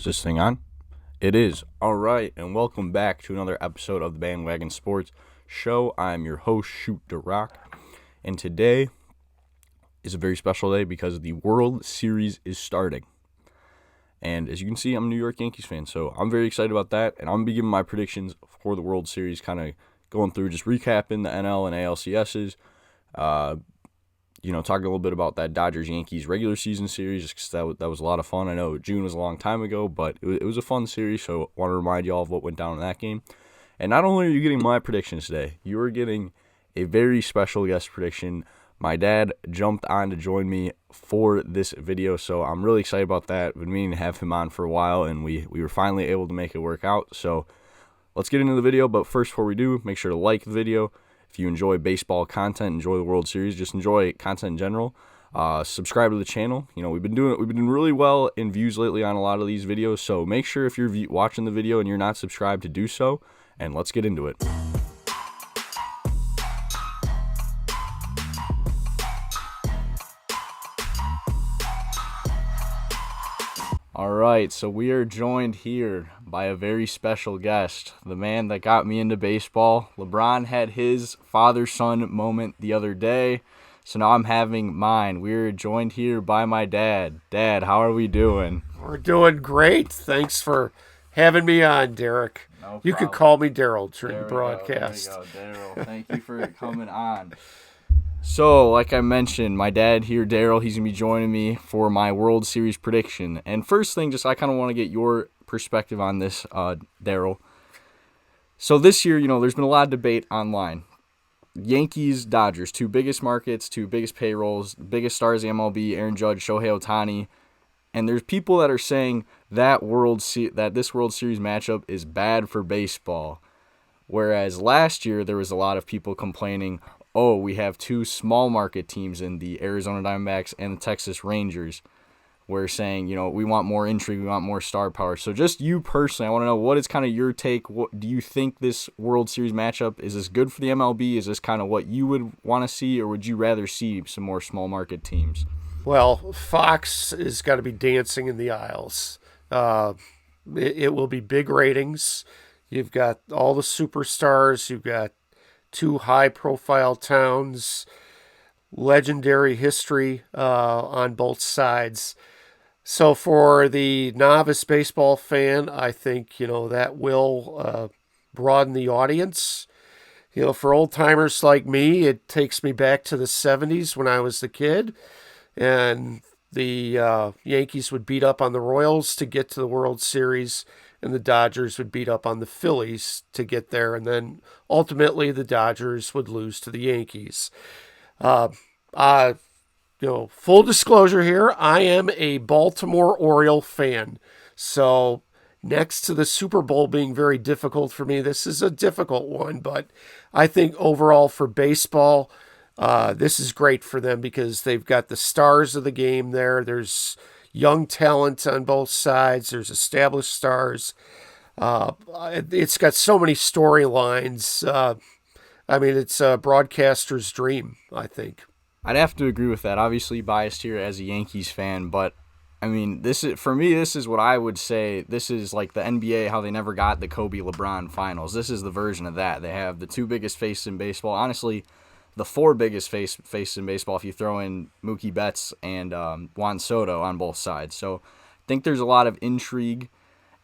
Is this thing on? It is. All right, and welcome back to another episode of the Bandwagon Sports Show. I'm your host, Shoot DaRock, and today is a very special day because the World Series is starting. And as you can see, I'm a New York Yankees fan, so I'm very excited about that, and I'm going to be giving my predictions for the World Series, kind of going through, just recapping the NL and ALCSs, talking a little bit about that Dodgers-Yankees regular season series, just because that was a lot of fun. I know June was a long time ago, but it was a fun series, so I want to remind you all of what went down in that game. And not only are you getting my predictions today, you are getting a very special guest prediction. My dad jumped on to join me for this video, so I'm really excited about that. I've been meaning to have him on for a while, and we were finally able to make it work out. So let's get into the video, but first, before we do, make sure to like the video. If you enjoy baseball content, enjoy the World Series, just enjoy content in general, subscribe to the channel. We've been doing really well in views lately on a lot of these videos, so make sure if you're watching the video and you're not subscribed to do so, and let's get into it. All right, so we are joined here by a very special guest, the man that got me into baseball. LeBron had his father-son moment the other day, so now I'm having mine. We're joined here by my dad. Dad, how are we doing? We're doing great. Thanks for having me on, Derek. No You problem. can call me Daryl during There the we broadcast. go, Daryl. Thank you for coming on. So, like I mentioned, my dad here, Daryl, he's going to be joining me for my World Series prediction. And first thing, I kind of want to get your perspective on this, Daryl. So this year, there's been a lot of debate online. Yankees, Dodgers, two biggest markets, two biggest payrolls, biggest stars in MLB, Aaron Judge, Shohei Ohtani. And there's people that are saying that this World Series matchup is bad for baseball. Whereas last year, there was a lot of people complaining, oh, we have two small market teams in the Arizona Diamondbacks and the Texas Rangers. We're saying, we want more intrigue, we want more star power. So just you personally, I want to know, what is kind of your take? What do you think this World Series matchup, is this good for the MLB? Is this kind of what you would want to see, or would you rather see some more small market teams? Well, Fox is got to be dancing in the aisles. It will be big ratings. You've got all the superstars. You've got two high-profile towns, legendary history on both sides. So for the novice baseball fan, I think, that will broaden the audience. For old-timers like me, it takes me back to the 70s when I was the kid, and the Yankees would beat up on the Royals to get to the World Series, and the Dodgers would beat up on the Phillies to get there, and then ultimately the Dodgers would lose to the Yankees. Full disclosure here, I am a Baltimore Oriole fan, so next to the Super Bowl being very difficult for me, this is a difficult one, but I think overall for baseball, this is great for them because they've got the stars of the game there. There's young talent on both sides. There's established stars. It's got so many storylines. It's a broadcaster's dream, I think. I'd have to agree with that. Obviously biased here as a Yankees fan, but this is what I would say. This is like the NBA, how they never got the Kobe LeBron finals. This is the version of that. They have the two biggest faces in baseball. Honestly, the four biggest faces in baseball if you throw in Mookie Betts and Juan Soto on both sides. So I think there's a lot of intrigue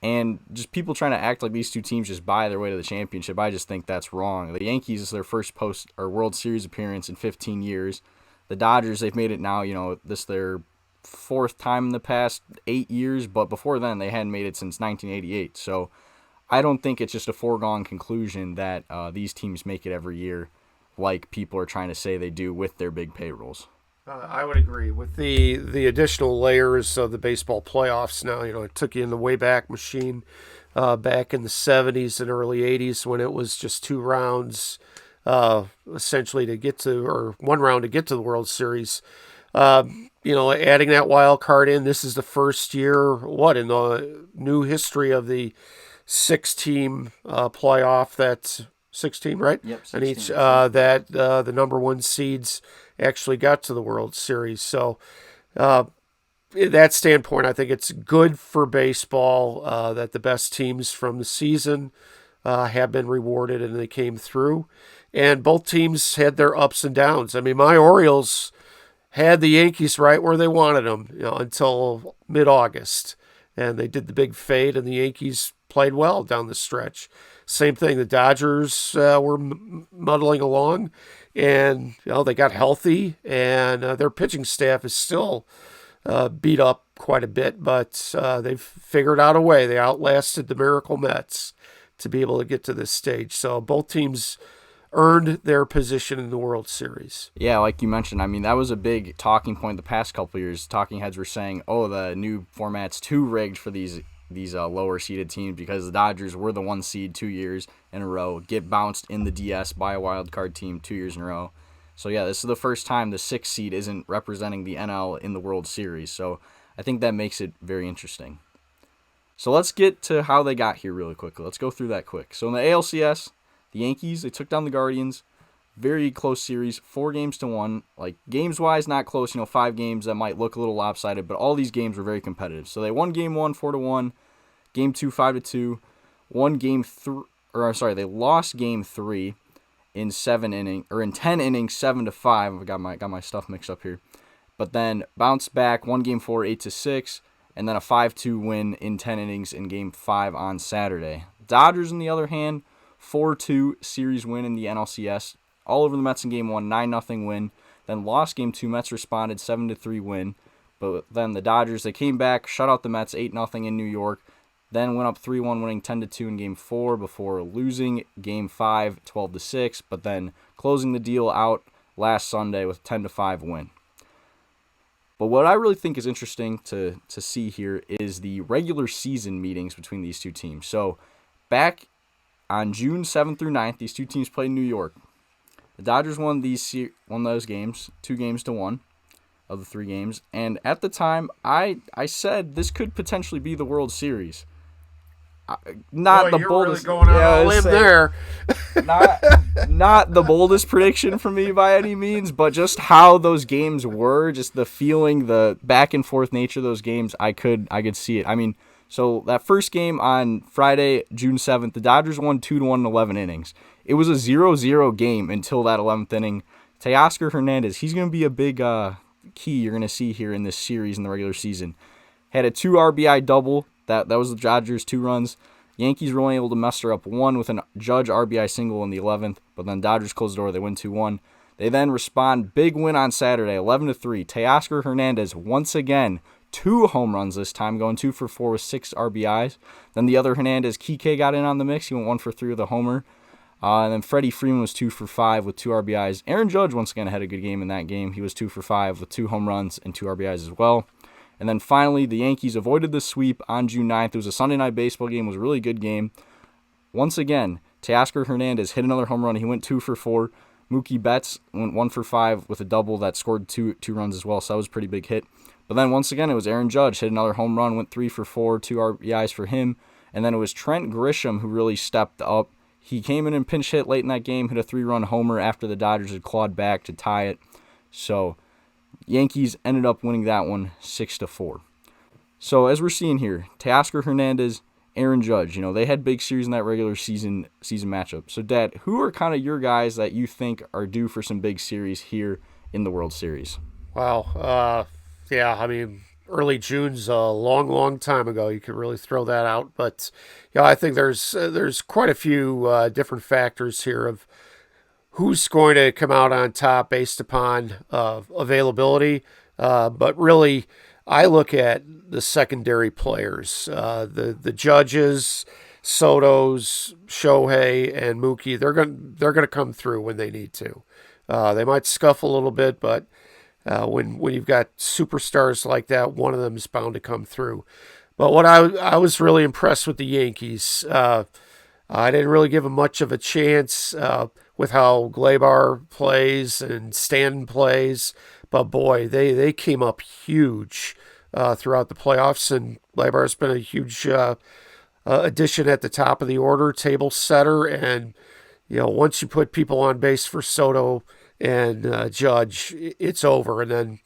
and just people trying to act like these two teams just buy their way to the championship. I just think that's wrong. The Yankees is their first World Series appearance in 15 years. The Dodgers, they've made it now, this their fourth time in the past 8 years, but before then they hadn't made it since 1988. So I don't think it's just a foregone conclusion that these teams make it every year, like people are trying to say they do with their big payrolls. I would agree with the additional layers of the baseball playoffs now. It took you in the Wayback Machine back in the 70s and early 80s when it was just two rounds essentially to get to, or one round to get to the World Series. Adding that wild card in, this is the first year, in the new history of the 6-team playoff that's 6-team, right? Yep. And each that the number one seeds actually got to the World Series. So in that standpoint, I think it's good for baseball that the best teams from the season have been rewarded and they came through. And both teams had their ups and downs. I mean, my Orioles had the Yankees right where they wanted them, until mid-August. And they did the big fade, and the Yankees played well down the stretch. Same thing, the Dodgers were muddling along, and they got healthy, and their pitching staff is still beat up quite a bit, but they've figured out a way. They outlasted the Miracle Mets to be able to get to this stage. So both teams earned their position in the World Series. Yeah, like you mentioned, I mean, that was a big talking point the past couple of years. Talking heads were saying, oh, the new format's too rigged for these lower seeded teams because the Dodgers were the 1 seed 2 years in a row, get bounced in the DS by a wild card team 2 years in a row. So yeah, this is the first time the 6th seed isn't representing the NL in the World Series. So I think that makes it very interesting. So let's get to how they got here really quickly. Let's go through that quick. So in the ALCS, the Yankees, they took down the Guardians. Very close series, 4-1. Like, games-wise, not close. 5 games that might look a little lopsided, but all these games were very competitive. So they won Game 1, 4-1. Game 2, 5-2. They lost Game 3 in 10 innings, 7-5. I got my stuff mixed up here. But then bounced back, won Game 4, 8-6, and then a 5-2 win in 10 innings in Game 5 on Saturday. Dodgers, on the other hand, 4-2 series win in the NLCS. All over the Mets in Game 1, 9-0 win. Then lost Game 2. Mets responded, 7-3 win. But then the Dodgers, they came back, shut out the Mets, 8-0 in New York. Then went up 3-1, winning 10-2 in Game 4 before losing Game 5, 12-6. But then closing the deal out last Sunday with a 10-5 win. But what I really think is interesting to see here is the regular season meetings between these two teams. So back on June 7th through 9th, these two teams played in New York. The Dodgers won those games, 2-1 of the 3 games. And at the time, I said this could potentially be the World Series. Not the boldest. Really going out on a limb there. not the boldest prediction for me by any means, but just how those games were, just the feeling, the back and forth nature of those games, I could see it. I mean, so that first game on Friday, June 7th, the Dodgers won 2-1 in 11 innings. It was a 0-0 game until that 11th inning. Teoscar Hernandez, he's going to be a big key you're going to see here in this series in the regular season. Had a 2 RBI double. That was the Dodgers' 2 runs. Yankees were only able to muster up 1 with a Judge RBI single in the 11th, but then Dodgers closed the door. They win 2-1. They then respond. Big win on Saturday, 11-3. Teoscar Hernandez once again, 2 home runs this time, going 2 for 4 with 6 RBIs. Then the other Hernandez, Kike, got in on the mix. He went 1 for 3 with a homer. And then Freddie Freeman was 2 for 5 with 2 RBIs. Aaron Judge once again had a good game in that game. He was 2 for 5 with 2 home runs and 2 RBIs as well. And then finally, the Yankees avoided the sweep on June 9th. It was a Sunday night baseball game. It was a really good game. Once again, Teoscar Hernandez hit another home run. He went 2 for 4. Mookie Betts went 1 for 5 with a double that scored two runs as well, so that was a pretty big hit. But then once again, it was Aaron Judge, hit another home run, went 3 for 4, 2 RBIs for him. And then it was Trent Grisham who really stepped up. He came in and pinch hit late in that game, hit a 3-run homer after the Dodgers had clawed back to tie it. So Yankees ended up winning that one 6-4. So as we're seeing here, Teoscar Hernandez, Aaron Judge, they had big series in that regular season matchup. So Dad, who are kind of your guys that you think are due for some big series here in the World Series? Wow. Yeah, I mean, early June's a long time ago. You could really throw that out. But I think there's quite a few different factors here of who's going to come out on top based upon availability. But really, I look at the secondary players, the Judges, Sotos, Shohei, and Mookie. They're going to come through when they need to. They might scuff a little bit, but when you've got superstars like that, one of them is bound to come through. But what I was really impressed with the Yankees. I didn't really give them much of a chance with how Gleyber plays and Stanton plays. But boy, they came up huge throughout the playoffs, and Gleyber's been a huge addition at the top of the order, table setter, and once you put people on base for Soto and Judge, it's over. And then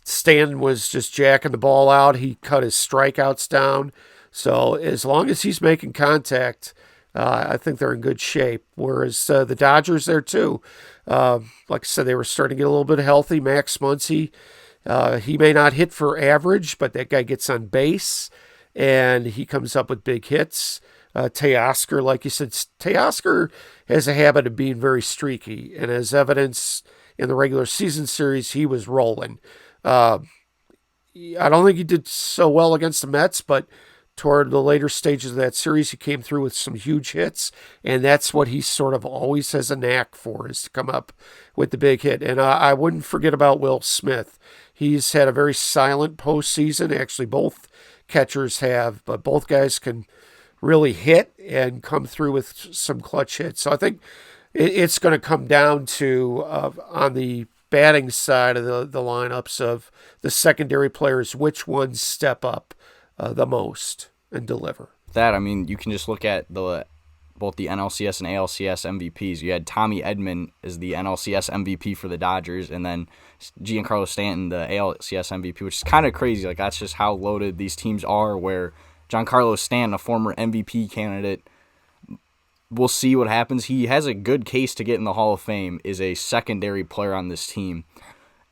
Stanton was just jacking the ball out. He cut his strikeouts down. So as long as he's making contact, I think they're in good shape. Whereas the Dodgers there too, like I said, they were starting to get a little bit healthy. Max Muncy, he may not hit for average, but that guy gets on base and he comes up with big hits. Teoscar, like you said, Teoscar has a habit of being very streaky, and as evidence in the regular season series, he was rolling. I don't think he did so well against the Mets, but toward the later stages of that series, he came through with some huge hits, and that's what he sort of always has a knack for, is to come up with the big hit. And I wouldn't forget about Will Smith. He's had a very silent postseason. Actually, both catchers have, but both guys can really hit and come through with some clutch hits. So I think it's going to come down to, on the batting side of the lineups of the secondary players, which ones step up the most and deliver. I mean, you can just look at both the NLCS and ALCS MVPs. You had Tommy Edman as the NLCS MVP for the Dodgers, and then Giancarlo Stanton, the ALCS MVP, which is kind of crazy. Like, that's just how loaded these teams are, where Giancarlo Stanton, a former MVP candidate, we'll see what happens. He has a good case to get in the Hall of Fame, is a secondary player on this team.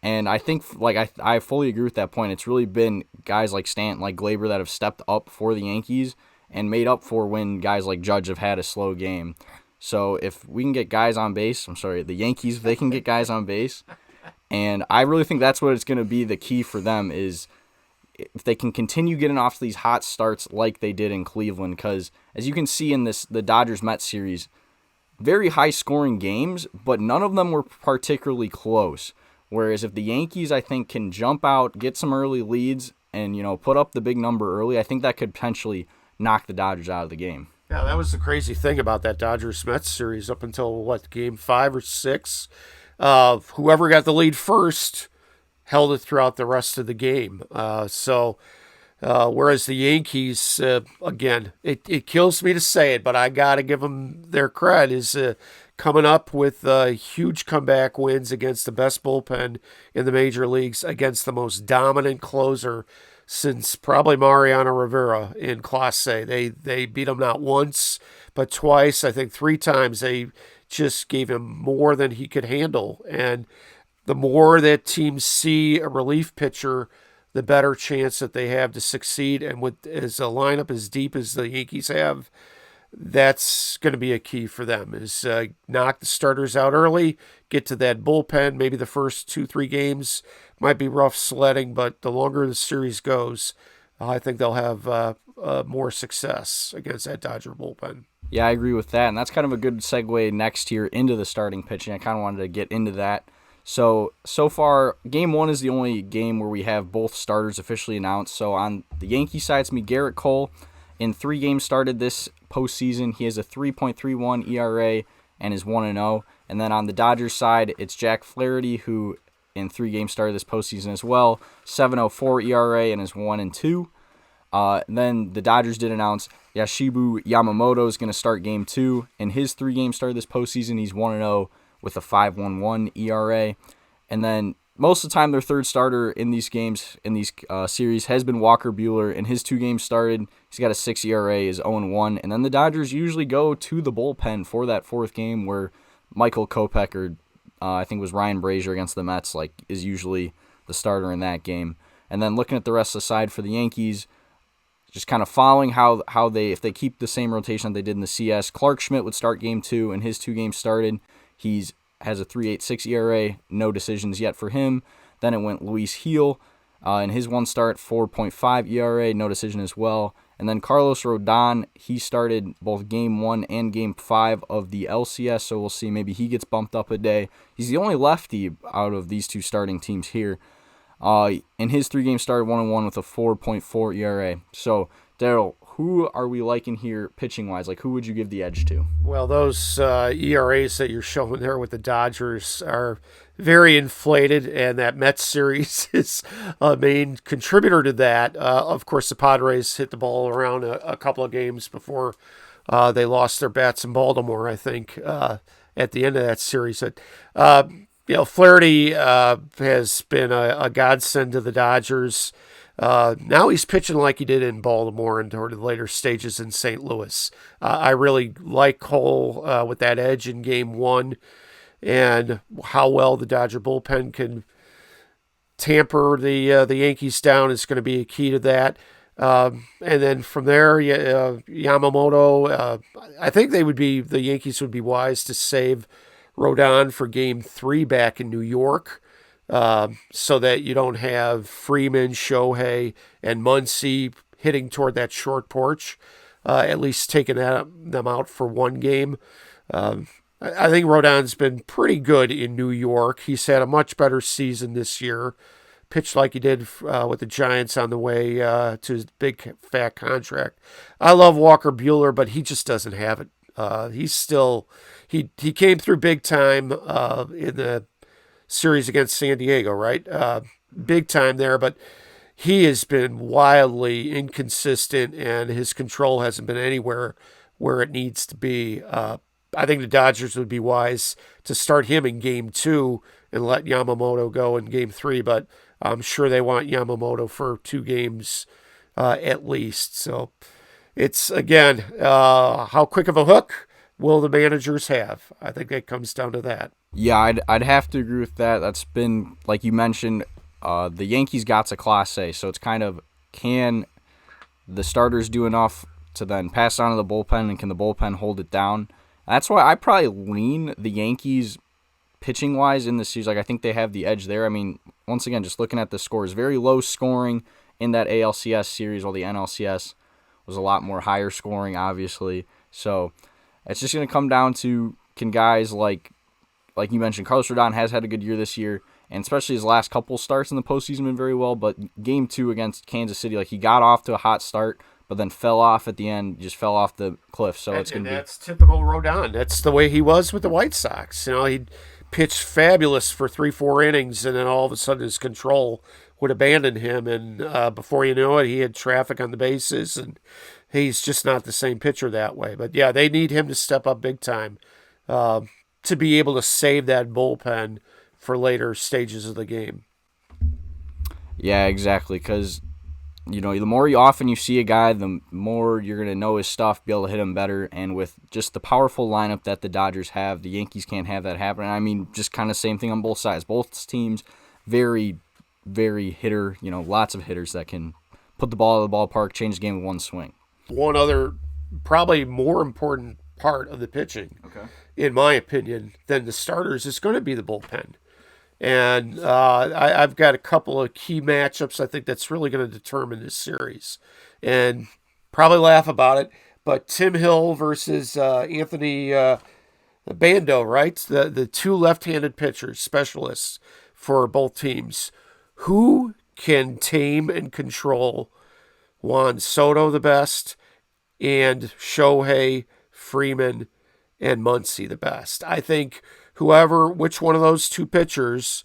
And I think, I fully agree with that point. It's really been guys like Stanton, like Glaber, that have stepped up for the Yankees and made up for when guys like Judge have had a slow game. So if we can get guys on base, the Yankees, if they can get guys on base, and I really think that's what it's going to be the key for them, is if they can continue getting off these hot starts like they did in Cleveland, because as you can see in the Dodgers-Mets series, very high-scoring games, but none of them were particularly close. Whereas if the Yankees, I think, can jump out, get some early leads, and put up the big number early, I think that could potentially knock the Dodgers out of the game. Yeah, that was the crazy thing about that Dodgers-Mets series up until, game 5 or 6. Whoever got the lead first held it throughout the rest of the game. Whereas the Yankees, again, it kills me to say it, but I got to give them their credit, is coming up with huge comeback wins against the best bullpen in the major leagues, against the most dominant closer since probably Mariano Rivera in Class A. They beat him not once, but twice. I think 3 times they just gave him more than he could handle. And the more that teams see a relief pitcher, the better chance that they have to succeed. And as a lineup as deep as the Yankees have, that's going to be a key for them, is knock the starters out early, get to that bullpen. Maybe the first 2-3 games might be rough sledding, but the longer the series goes, I think they'll have more success against that Dodger bullpen. Yeah, I agree with that, and that's kind of a good segue next here into the starting pitching. I kind of wanted to get into that. So far, Game 1 is the only game where we have both starters officially announced. So on the Yankee side, it's me, Garrett Cole. In 3 games started this postseason, he has a 3.31 ERA and is 1-0. And then on the Dodgers side, it's Jack Flaherty, who in 3 games started this postseason as well, 7.04 ERA and is 1-2. Then the Dodgers did announce Yashibu Yamamoto is going to start Game 2. In his 3 games started this postseason, he's 1-0 with a 5.11 ERA. And then most of the time, their third starter in these games, in these series, has been Walker Buehler. In his 2 games started, he's got a 6 ERA, is 0-1. And then the Dodgers usually go to the bullpen for that 4th game, where Michael Kopech, or I think it was Ryan Brazier against the Mets, is usually the starter in that game. And then looking at the rest of the side for the Yankees, just kind of following how if they keep the same rotation that they did in the CS, Clark Schmidt would start Game 2. In his 2 games started, has a 3.86 ERA, no decisions yet for him. Then it went Luis Gil. In his 1 start, 4.5 ERA, no decision as well. And then Carlos Rodon, he started both Game 1 and Game 5 of the LCS, so we'll see. Maybe he gets bumped up a day. He's the only lefty out of these 2 starting teams here. In his 3 games started 1-1 with a 4.4 ERA. So, Daryl, who are we liking here pitching-wise? Who would you give the edge to? Well, those ERAs that you're showing there with the Dodgers are very inflated, and that Mets series is a main contributor to that. Of course, the Padres hit the ball around a couple of games before they lost their bats in Baltimore, I think, at the end of that series. Flaherty has been a godsend to the Dodgers. Now he's pitching like he did in Baltimore and toward the later stages in St. Louis. I really like Cole with that edge in Game 1 and how well the Dodger bullpen can tamper the Yankees down is going to be a key to that. And then from there, Yamamoto, I think the Yankees would be wise to save Rodon for Game 3 back in New York, so that you don't have Freeman, Shohei, and Muncy hitting toward that short porch, at least taking them out for one game. I think Rodon's been pretty good in New York. He's had a much better season this year. Pitched like he did with the Giants on the way to his big fat contract. I love Walker Buehler, but he just doesn't have it. He came through big time in the series against San Diego, right? Big time there, but he has been wildly inconsistent, and his control hasn't been anywhere where it needs to be. I think the Dodgers would be wise to start him in Game 2 and let Yamamoto go in Game 3, but I'm sure they want Yamamoto for 2 games at least. So it's, again, how quick of a hook will the managers have? I think that comes down to that. Yeah, I'd have to agree with that. That's been, like you mentioned, the Yankees got to Class A, so it's kind of, can the starters do enough to then pass on to the bullpen, and can the bullpen hold it down? That's why I probably lean the Yankees pitching-wise in the series. Like, I think they have the edge there. I mean, once again, just looking at the scores, very low scoring in that ALCS series, while the NLCS was a lot more higher scoring, obviously. So it's just going to come down to, can guys like you mentioned, Carlos Rodon has had a good year this year, and especially his last couple starts in the postseason been very well, but Game 2 against Kansas City, like, he got off to a hot start, but then fell off at the end, just fell off the cliff. So it's going to be... That's typical Rodon. That's the way he was with the White Sox. He'd pitch fabulous for 3-4 innings, and then all of a sudden his control would abandon him, and before you know it, he had traffic on the bases, and he's just not the same pitcher that way. But yeah, they need him to step up big time to be able to save that bullpen for later stages of the game. Yeah, exactly, because the more often you see a guy, the more you're going to know his stuff, be able to hit him better. And with just the powerful lineup that the Dodgers have, the Yankees can't have that happen. I mean, just kind of same thing on both sides. Both teams, very, very hitter, lots of hitters that can put the ball in the ballpark, change the game with one swing. One other, probably more important part of the pitching, in my opinion, than the starters is going to be the bullpen. And I've got a couple of key matchups I think that's really going to determine this series. And probably laugh about it, but Tim Hill versus Anthony Bando, right? The two left-handed pitchers, specialists for both teams. Who can tame and control Juan Soto the best and Shohei, Freeman, and Muncy the best? I think which one of those two pitchers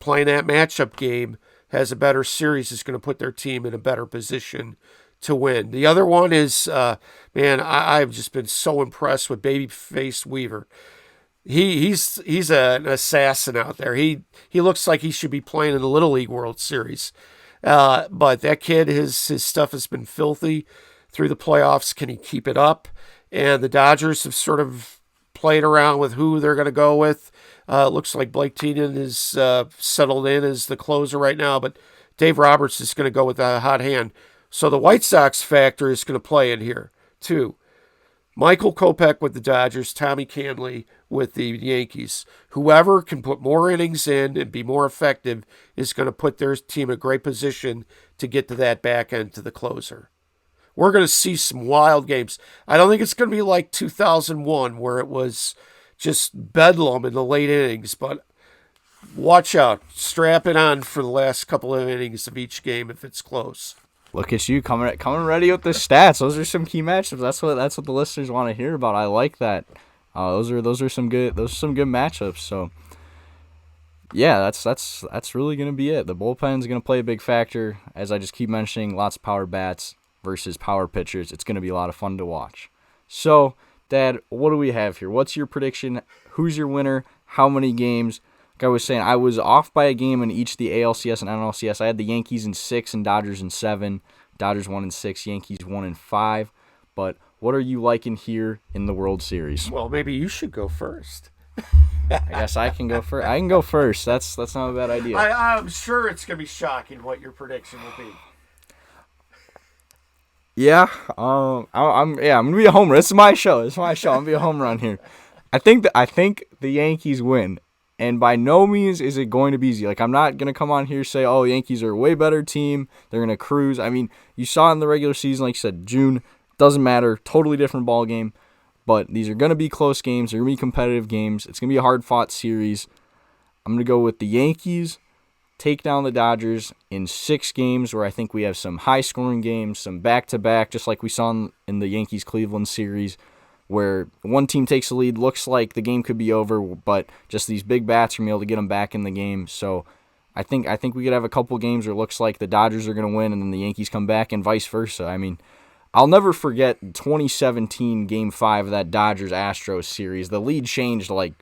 playing that matchup game has a better series is going to put their team in a better position to win. The other one is, I've just been so impressed with Babyface Weaver. He's an assassin out there. He looks like he should be playing in the Little League World Series. But that kid, his stuff has been filthy through the playoffs. Can he keep it up? And the Dodgers have sort of played around with who they're going to go with. It looks like Blake Teenan is settled in as the closer right now, but Dave Roberts is going to go with a hot hand. So the White Sox factor is going to play in here, too. Michael Kopech with the Dodgers, Tommy Canley with the Yankees. Whoever can put more innings in and be more effective is going to put their team in a great position to get to that back end to the closer. We're going to see some wild games. I don't think it's going to be like 2001 where it was just bedlam in the late innings, but watch out. Strap it on for the last couple of innings of each game if it's close. Look at you coming ready with the stats. Those are some key matchups. That's what the listeners want to hear about. I like that. Those are some good matchups. So yeah, that's really going to be it. The bullpen's going to play a big factor, as I just keep mentioning. Lots of power bats versus power pitchers. It's going to be a lot of fun to watch. So, Dad, what do we have here? What's your prediction? Who's your winner? How many games? like I was saying, I was off by a game in each the ALCS and NLCS. I had the Yankees in 6 and Dodgers in 7. Dodgers 1 and 6, Yankees 1 and 5. But what are you liking here in the World Series? Well, maybe you should go first. I guess I can go first. I can go first. That's not a bad idea. I'm sure it's going to be shocking what your prediction will be. Yeah, I'm gonna be a homer. This is my show. I'm gonna be a home run here. I think the Yankees win, and by no means is it going to be easy. Like, I'm not gonna come on here and say, oh, Yankees are a way better team. They're gonna cruise. I mean, you saw in the regular season, like you said, June doesn't matter. Totally different ball game. But these are gonna be close games. They're gonna be competitive games. It's gonna be a hard fought series. I'm gonna go with the Yankees. Take down the Dodgers in 6 games where I think we have some high-scoring games, some back-to-back, just like we saw in the Yankees-Cleveland series, where one team takes the lead, looks like the game could be over, but just these big bats are going to be able to get them back in the game. So I think we could have a couple games where it looks like the Dodgers are going to win and then the Yankees come back and vice versa. I mean, I'll never forget 2017 Game 5 of that Dodgers-Astros series. The lead changed like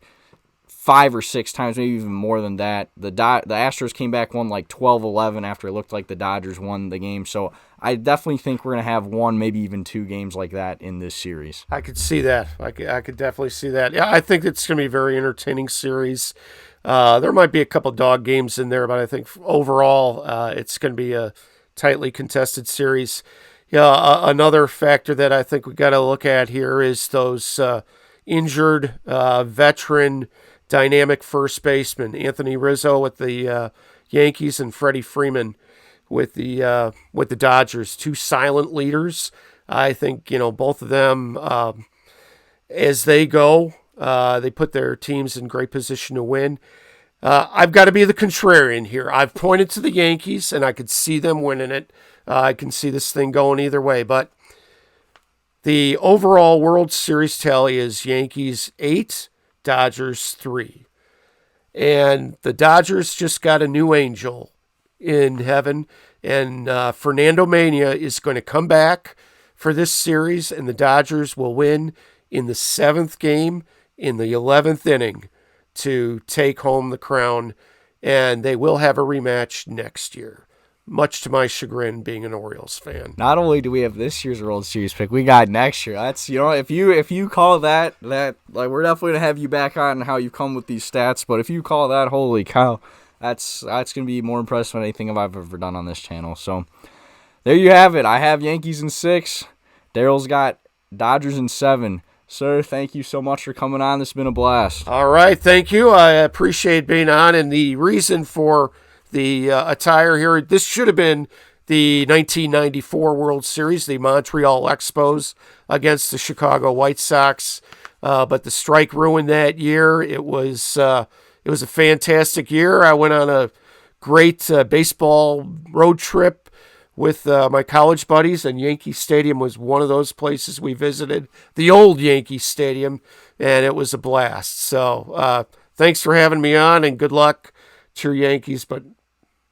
5 or 6 times, maybe even more than that. The Astros came back, won like 12-11 after it looked like the Dodgers won the game. So I definitely think we're going to have 1, maybe even 2 games like that in this series. I could see that. I could definitely see that. Yeah, I think it's going to be a very entertaining series. There might be a couple dog games in there, but I think overall it's going to be a tightly contested series. Yeah, another factor that I think we got to look at here is those injured veteran dynamic first baseman, Anthony Rizzo with the Yankees and Freddie Freeman with the Dodgers. 2 silent leaders. I think, both of them, as they go, they put their teams in great position to win. I've got to be the contrarian here. I've pointed to the Yankees, and I could see them winning it. I can see this thing going either way, but the overall World Series tally is Yankees 8, Dodgers 3. And the Dodgers just got a new angel in heaven, and Fernando Mania is going to come back for this series, and the Dodgers will win in the 7th game in the 11th inning to take home the crown, and they will have a rematch next year. Much to my chagrin, being an Orioles fan. Not only do we have this year's World Series pick, we got next year. That's if you call that like, we're definitely gonna have you back on how you come with these stats. But if you call that, holy cow, that's gonna be more impressive than anything I've ever done on this channel. So there you have it. I have Yankees in 6. Daryl's got Dodgers in 7. Sir, thank you so much for coming on. This has been a blast. All right, thank you. I appreciate being on, and the reason for the attire here, this should have been the 1994 World Series, the Montreal Expos against the Chicago White Sox, but the strike ruined that year. It was a fantastic year. I went on a great baseball road trip with my college buddies, and Yankee Stadium was one of those places we visited, the old Yankee Stadium, and it was a blast. So thanks for having me on, and good luck to your Yankees, but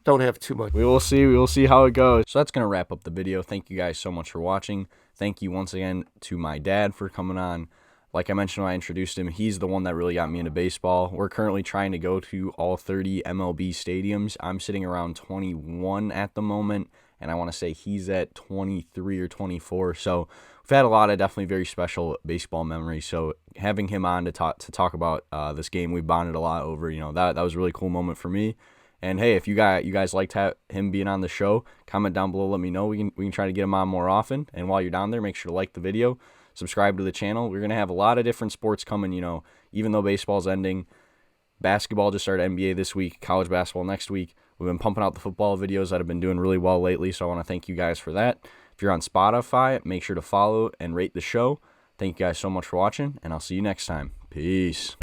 don't have too much. We will see. We will see how it goes. So that's going to wrap up the video. Thank you guys so much for watching. Thank you once again to my dad for coming on. Like I mentioned when I introduced him, he's the one that really got me into baseball. We're currently trying to go to all 30 MLB stadiums. I'm sitting around 21 at the moment, and I want to say he's at 23 or 24. So we've had a lot of definitely very special baseball memories. So having him on to talk about this game, we bonded a lot over. That was a really cool moment for me. And hey, if you guys liked him being on the show, comment down below. Let me know. We can try to get him on more often. And while you're down there, make sure to like the video, subscribe to the channel. We're gonna have a lot of different sports coming. Even though baseball's ending, basketball just started NBA this week, college basketball next week. We've been pumping out the football videos that have been doing really well lately. So I want to thank you guys for that. If you're on Spotify, make sure to follow and rate the show. Thank you guys so much for watching, and I'll see you next time. Peace.